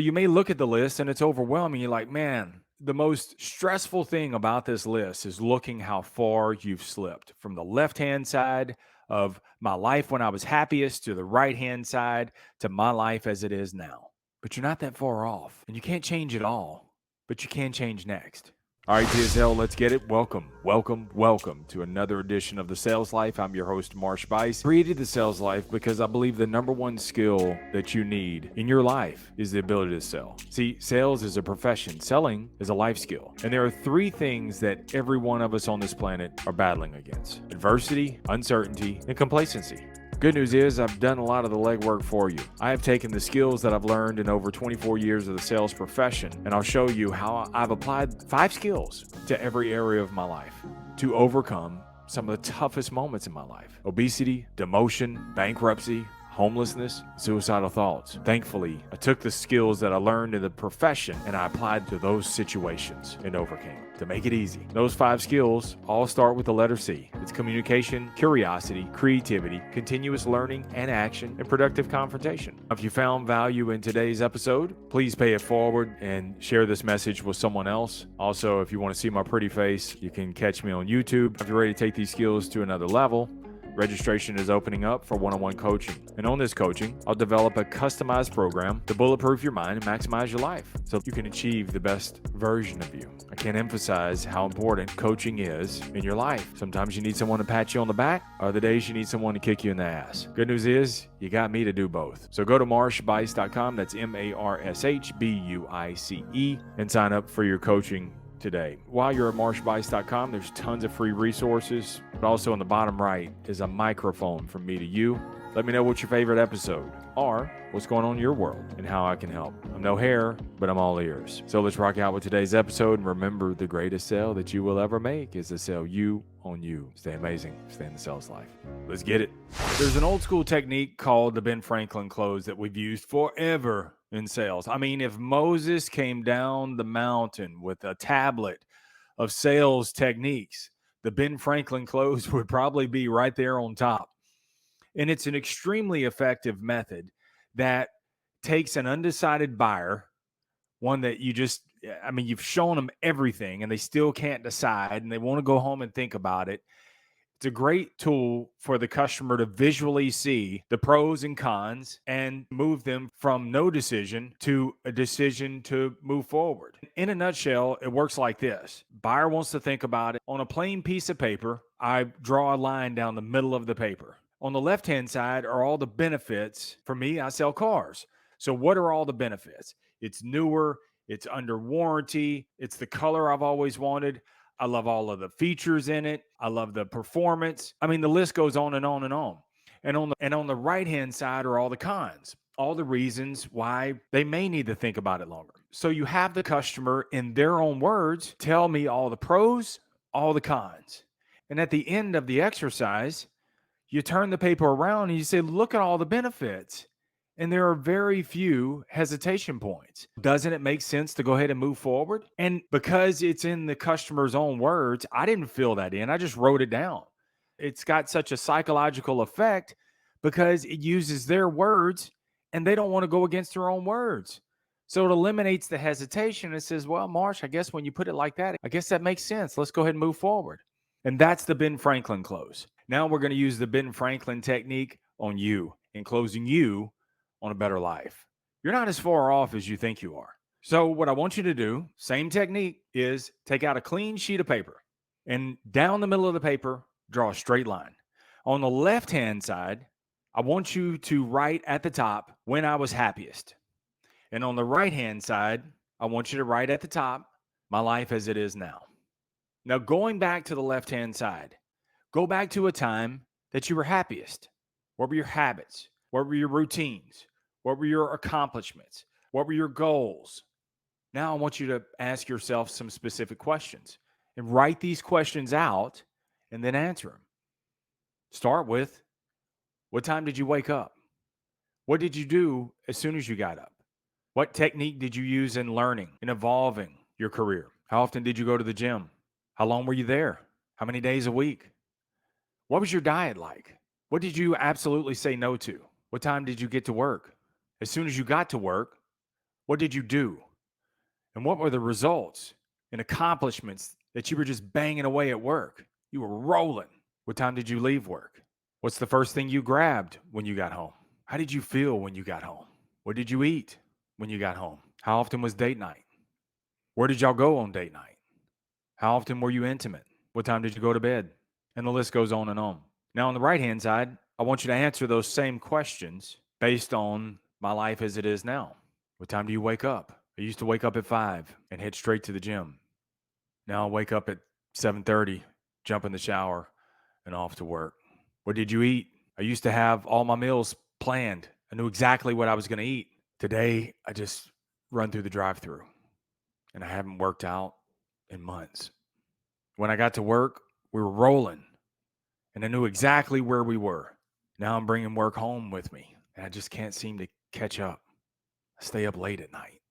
You may look at the list and it's overwhelming. You're like, man, the most stressful thing about this list is looking how far you've slipped from the left hand side of my life when I was happiest to the right hand side to my life as it is now. But you're not that far off, and you can't change it all, but you can change next. All right, TSL, let's get it. Welcome to another edition of The Sales Life. I'm your host, Marsh. Created The Sales Life because I believe the number one skill that you need in your life is the ability to sell. See, sales is a profession. Selling is a life skill. And there are three things that every one of us on this planet are battling against: adversity, uncertainty, and complacency. Good news is I've done a lot of the legwork for you. I have taken the skills that I've learned in over 24 years of the sales profession, and I'll show you how I've applied 5 skills to every area of my life to overcome some of the toughest moments in my life: obesity, demotion, bankruptcy, homelessness, suicidal thoughts. Thankfully, I took the skills that I learned in the profession and I applied to those situations and overcame. To make it easy, those 5 skills all start with the letter C. It's communication, curiosity, creativity, continuous learning and action, and productive confrontation. If you found value in today's episode, please pay it forward and share this message with someone else. Also, if you want to see my pretty face, you can catch me on YouTube. If you're ready to take these skills to another level, registration is opening up for one-on-one coaching. And on this coaching, I'll develop a customized program to bulletproof your mind and maximize your life so you can achieve the best version of you. I can't emphasize how important coaching is in your life. Sometimes you need someone to pat you on the back. Other days you need someone to kick you in the ass. Good news is you got me to do both. So go to marshbuice.com, that's MARSHBUICE, and sign up for your coaching today. While you're at marshbuice.com, there's tons of free resources, but also on the bottom right is a microphone from me to you. Let me know what's your favorite episode or what's going on in your world and how I can help. I'm no hair, but I'm all ears. So let's rock out with today's episode, and remember, the greatest sale that you will ever make is to sell you on you. Stay amazing. Stay in the sales life. Let's get it. There's an old school technique called the Ben Franklin close that we've used forever in sales. I mean, if Moses came down the mountain with a tablet of sales techniques, the Ben Franklin close would probably be right there on top. And it's an extremely effective method that takes an undecided buyer, one that you've shown them everything and they still can't decide and they want to go home and think about it. It's a great tool for the customer to visually see the pros and cons and move them from no decision to a decision to move forward. In a nutshell, it works like this. Buyer wants to think about it. On a plain piece of paper, I draw a line down the middle of the paper. On the left-hand side are all the benefits. For me, I sell cars. So what are all the benefits? It's newer, it's under warranty, it's the color I've always wanted. I love all of the features in it. I love the performance. I mean, the list goes on and on and on. And on the right-hand side are all the cons, all the reasons why they may need to think about it longer. So you have the customer, in their own words, tell me all the pros, all the cons. And at the end of the exercise, you turn the paper around and you say, look at all the benefits. And there are very few hesitation points. Doesn't it make sense to go ahead and move forward? And because it's in the customer's own words, I didn't fill that in. I just wrote it down. It's got such a psychological effect because it uses their words and they don't want to go against their own words. So it eliminates the hesitation. It says, well, Marsh, I guess when you put it like that, I guess that makes sense. Let's go ahead and move forward. And that's the Ben Franklin close. Now we're going to use the Ben Franklin technique on you, in closing you on a better life. You're not as far off as you think you are. So what I want you to do, same technique, is take out a clean sheet of paper and down the middle of the paper, draw a straight line. On the left-hand side, I want you to write at the top, when I was happiest. And on the right-hand side, I want you to write at the top, my life as it is now. Now, going back to the left-hand side, go back to a time that you were happiest. What were your habits? What were your routines? What were your accomplishments? What were your goals? Now I want you to ask yourself some specific questions and write these questions out and then answer them. Start with, what time did you wake up? What did you do as soon as you got up? What technique did you use in learning and evolving your career? How often did you go to the gym? How long were you there? How many days a week? What was your diet like? What did you absolutely say no to? What time did you get to work? As soon as you got to work, What did you do? And what were the results and accomplishments that you were just banging away at work? You were rolling. What time did you leave work? What's the first thing you grabbed when you got home? How did you feel when you got home? What did you eat when you got home? How often was date night? Where did y'all go on date night? How often were you intimate? What time did you go to bed? And the list goes on and on. Now, on the right-hand side, I want you to answer those same questions based on my life as it is now. What time do you wake up? I used to wake up at 5 and head straight to the gym. Now I wake up at 7:30, jump in the shower, and off to work. What did you eat? I used to have all my meals planned. I knew exactly what I was going to eat. Today, I just run through the drive-through, and I haven't worked out in months. When I got to work, we were rolling, and I knew exactly where we were. Now I'm bringing work home with me, and I just can't seem to catch up. I stay up late at night,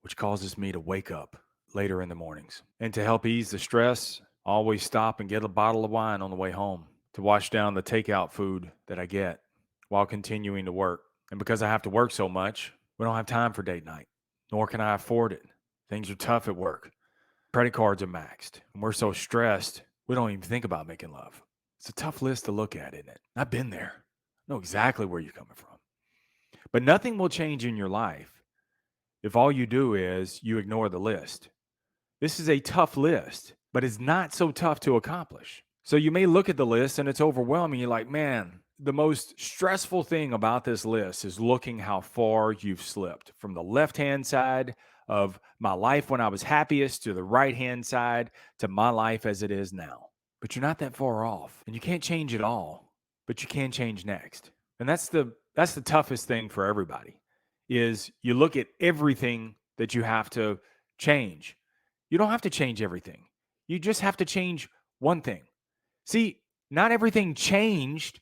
which causes me to wake up later in the mornings. And to help ease the stress, I always stop and get a bottle of wine on the way home to wash down the takeout food that I get while continuing to work. And because I have to work so much, we don't have time for date night, nor can I afford it. Things are tough at work. Credit cards are maxed, and we're so stressed, we don't even think about making love. It's a tough list to look at, isn't it? I've been there. I know exactly where you're coming from. But nothing will change in your life if all you do is you ignore the list. This is a tough list, but it's not so tough to accomplish. So you may look at the list and it's overwhelming. You're like, man, the most stressful thing about this list is looking how far you've slipped from the left-hand side of my life when I was happiest to the right-hand side to my life as it is now. But you're not that far off, and you can't change it all, but you can change next. And that's the toughest thing for everybody is you look at everything that you have to change. You don't have to change everything. You just have to change one thing. See, not everything changed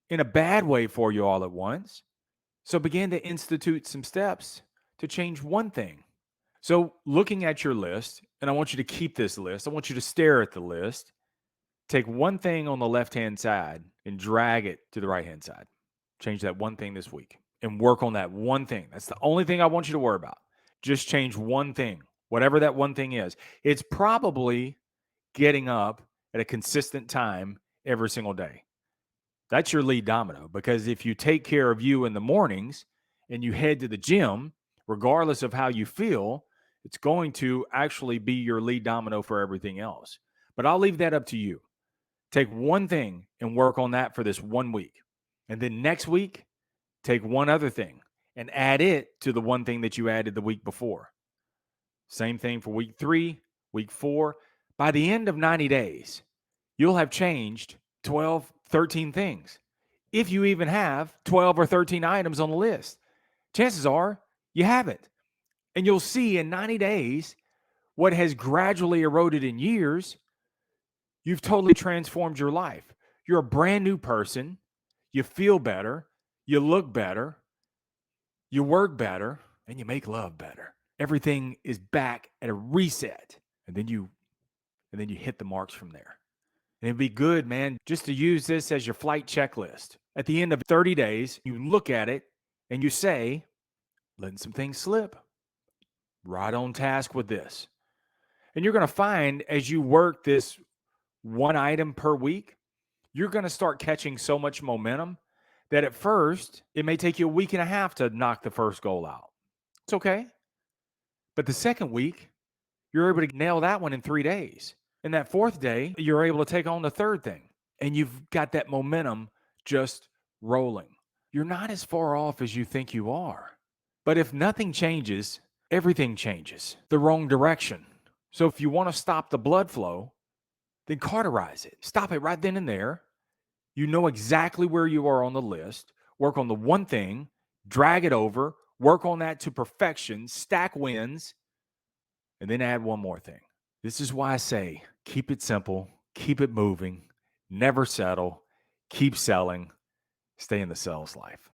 in a bad way for you all at once. So begin to institute some steps to change one thing. So looking at your list, and I want you to keep this list. I want you to stare at the list. Take one thing on the left-hand side and drag it to the right-hand side. Change that one thing this week and work on that one thing. That's the only thing I want you to worry about. Just change one thing, whatever that one thing is. It's probably getting up at a consistent time every single day. That's your lead domino, because if you take care of you in the mornings and you head to the gym, regardless of how you feel, it's going to actually be your lead domino for everything else. But I'll leave that up to you. Take one thing and work on that for this 1 week. And then next week, take one other thing and add it to the one thing that you added the week before. Same thing for week 3, week 4. By the end of 90 days, you'll have changed 12, 13 things. If you even have 12 or 13 items on the list, chances are you haven't. And you'll see in 90 days what has gradually eroded in years. You've totally transformed your life. You're a brand new person. You feel better. You look better. You work better. And you make love better. Everything is back at a reset. And then you hit the marks from there. And it'd be good, man, just to use this as your flight checklist. At the end of 30 days, you look at it and you say, letting some things slip. Right on task with this. And you're going to find as you work this one item per week, you're going to start catching so much momentum that at first, it may take you a week and a half to knock the first goal out. It's okay. But the second week, you're able to nail that one in 3 days. And that fourth day, you're able to take on the third thing. And you've got that momentum just rolling. You're not as far off as you think you are. But if nothing changes, everything changes the wrong direction. So if you want to stop the blood flow, then cauterize it. Stop it right then and there. You know exactly where you are on the list. Work on the one thing, drag it over, work on that to perfection, stack wins, and then add one more thing. This is why I say keep it simple, keep it moving, never settle, keep selling, stay in the sales life.